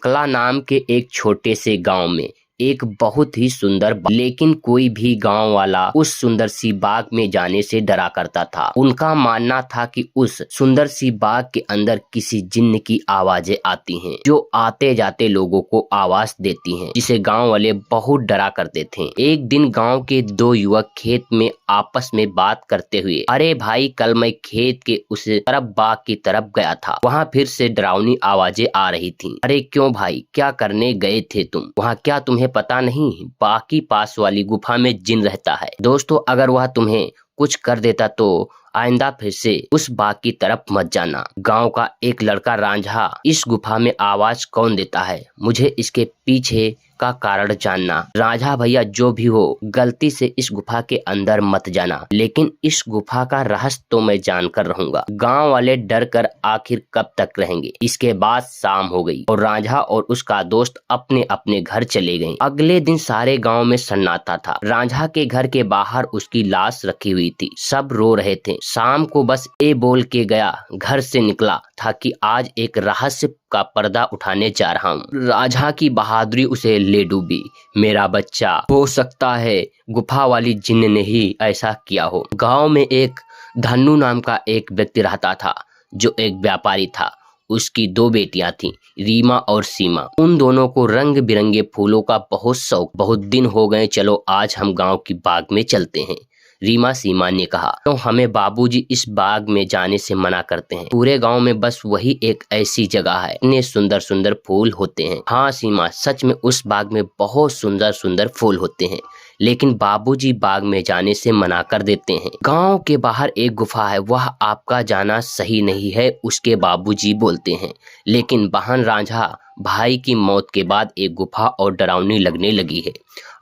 अंकला नाम के एक छोटे से गांव में एक बहुत ही सुंदर लेकिन कोई भी गांव वाला उस सुंदर सी बाग में जाने से डरा करता था। उनका मानना था कि उस सुंदर सी बाग के अंदर किसी जिन्न की आवाजें आती हैं जो आते जाते लोगों को आवाज देती हैं, जिसे गांव वाले बहुत डरा करते थे। एक दिन गांव के दो युवक खेत में आपस में बात करते हुए, अरे भाई कल मैं खेत के उस तरफ बाग की तरफ गया था, वहाँ फिर से डरावनी आवाजें आ रही थी। अरे क्यों भाई, क्या करने गए थे तुम वहाँ? क्या तुम्हें पता नहीं बाकी पास वाली गुफा में जिन रहता है। दोस्तों, अगर वह तुम्हें कुछ कर देता तो आइंदा फिर से उस बाग की तरफ मत जाना। गांव का एक लड़का रांझा, इस गुफा में आवाज कौन देता है? मुझे इसके पीछे का कारण जानना। रांझा भैया, जो भी हो गलती से इस गुफा के अंदर मत जाना, लेकिन इस गुफा का रहस्य तो मैं जानकर रहूंगा। गांव वाले डर कर आखिर कब तक रहेंगे। इसके बाद शाम हो गई और रांझा और उसका दोस्त अपने अपने घर चले गए। अगले दिन सारे गांव में सन्नाटा था। रांझा के घर के बाहर उसकी लाश रखी हुई थी, सब रो रहे थे। शाम को बस ये बोल के गया, घर से निकला था कि आज एक रहस्य का पर्दा उठाने जा रहा हूँ। रांझा की बहादुरी उसे ले डूबी। मेरा बच्चा, हो सकता है गुफा वाली जिन्न ने ही ऐसा किया हो। गांव में एक धन्नू नाम का एक व्यक्ति रहता था जो एक व्यापारी था। उसकी दो बेटियां थीं, रीमा और सीमा। उन दोनों को रंग बिरंगे फूलों का बहुत शौक। बहुत दिन हो गए, चलो आज हम गांव की बाग में चलते हैं। रीमा सीमा ने कहा, तो हमें बाबूजी इस बाग में जाने से मना करते हैं। पूरे गांव में बस वही एक ऐसी जगह है, इतने सुंदर सुंदर फूल होते हैं। हाँ सीमा, सच में उस बाग में बहुत सुंदर सुंदर फूल होते हैं, लेकिन बाबूजी बाग में जाने से मना कर देते हैं। गांव के बाहर एक गुफा है, वह आपका जाना सही नहीं है, उसके बाबूजी बोलते हैं। लेकिन बहन रांझा भाई की मौत के बाद एक गुफा और डरावनी लगने लगी है।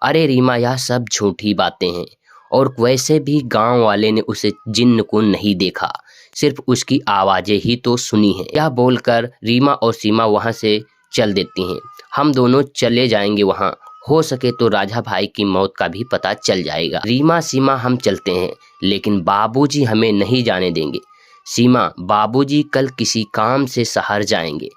अरे रीमा, यह सब झूठी बातें हैं, और वैसे भी गांव वाले ने उसे जिन्न को नहीं देखा, सिर्फ उसकी आवाजें ही तो सुनी हैं। यह बोलकर रीमा और सीमा वहां से चल देती हैं। हम दोनों चले जाएंगे वहां, हो सके तो राजा भाई की मौत का भी पता चल जाएगा। रीमा, सीमा, हम चलते हैं, लेकिन बाबूजी हमें नहीं जाने देंगे। सीमा, बाबूजी कल किसी काम से शहर जाएंगे,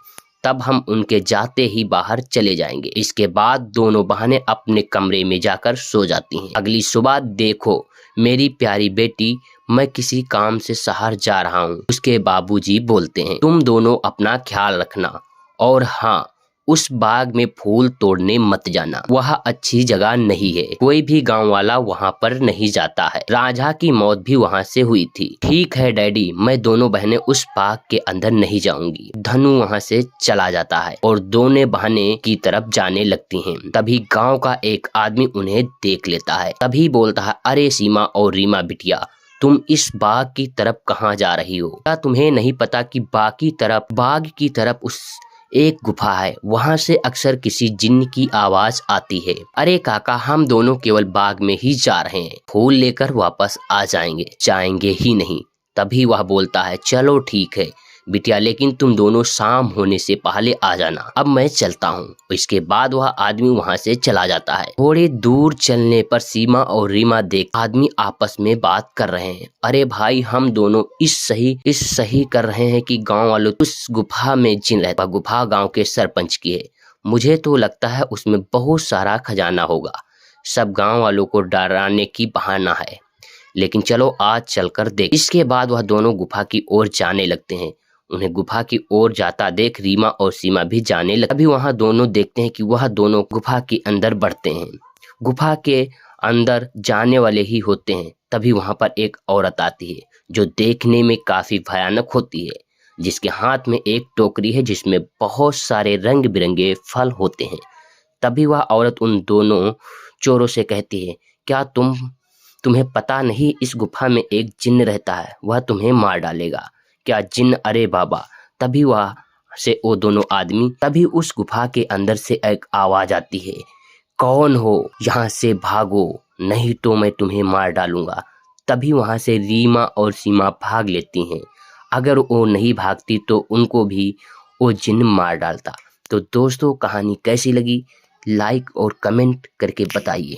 तब हम उनके जाते ही बाहर चले जाएंगे। इसके बाद दोनों बहनें अपने कमरे में जाकर सो जाती हैं। अगली सुबह, देखो मेरी प्यारी बेटी, मैं किसी काम से शहर जा रहा हूँ, उसके बाबूजी बोलते हैं। तुम दोनों अपना ख्याल रखना, और हाँ, उस बाग में फूल तोड़ने मत जाना, वह अच्छी जगह नहीं है। कोई भी गांव वाला वहां पर नहीं जाता है। रांझा की मौत भी वहां से हुई थी। ठीक है डैडी, मैं दोनों बहनें उस बाग के अंदर नहीं जाऊंगी। धनु वहां से चला जाता है और दोनों बहनें की तरफ जाने लगती हैं। तभी गांव का एक आदमी उन्हें देख लेता है। तभी बोलता है, अरे सीमा और रीमा बिटिया, तुम इस बाग की तरफ कहाँ जा रही हो? क्या तुम्हें नहीं पता कि बाग की तरफ उस एक गुफा है, वहां से अक्सर किसी जिन्न की आवाज आती है। अरे काका, हम दोनों केवल बाग में ही जा रहे हैं, फूल लेकर वापस आ जाएंगे ही नहीं। तभी वह बोलता है, चलो ठीक है बिटिया, लेकिन तुम दोनों शाम होने से पहले आ जाना। अब मैं चलता हूँ। इसके बाद वह आदमी वहाँ से चला जाता है। थोड़ी दूर चलने पर सीमा और रीमा देख आदमी आपस में बात कर रहे हैं। अरे भाई, हम दोनों इस सही कर रहे हैं कि गांव वालों उस गुफा में जिन रहता। गुफा गांव के सरपंच की है, मुझे तो लगता है उसमें बहुत सारा खजाना होगा। सब गाँव वालों को डराने की बहाना है, लेकिन चलो आज चलकर देख। इसके बाद वह दोनों गुफा की ओर जाने लगते हैं। उन्हें गुफा की ओर जाता देख रीमा और सीमा भी जाने लगती। अभी वहां दोनों देखते हैं कि वह दोनों गुफा के अंदर बढ़ते हैं। गुफा के अंदर जाने वाले ही होते हैं, तभी वहां पर एक औरत आती है जो देखने में काफी भयानक होती है, जिसके हाथ में एक टोकरी है जिसमें बहुत सारे रंग बिरंगे फल होते हैं। तभी वह औरत उन दोनों चोरों से कहती है, क्या तुम्हें पता नहीं इस गुफा में एक जिन्न रहता है, वह तुम्हें मार डालेगा। क्या जिन्न? अरे बाबा। तभी वो दोनों आदमी, तभी उस गुफा के अंदर से एक आवाज आती है, कौन हो? यहाँ से भागो, नहीं तो मैं तुम्हें मार डालूंगा। तभी वहां से रीमा और सीमा भाग लेती हैं। अगर वो नहीं भागती तो उनको भी वो जिन्न मार डालता। तो दोस्तों, कहानी कैसी लगी लाइक और कमेंट करके बताइए।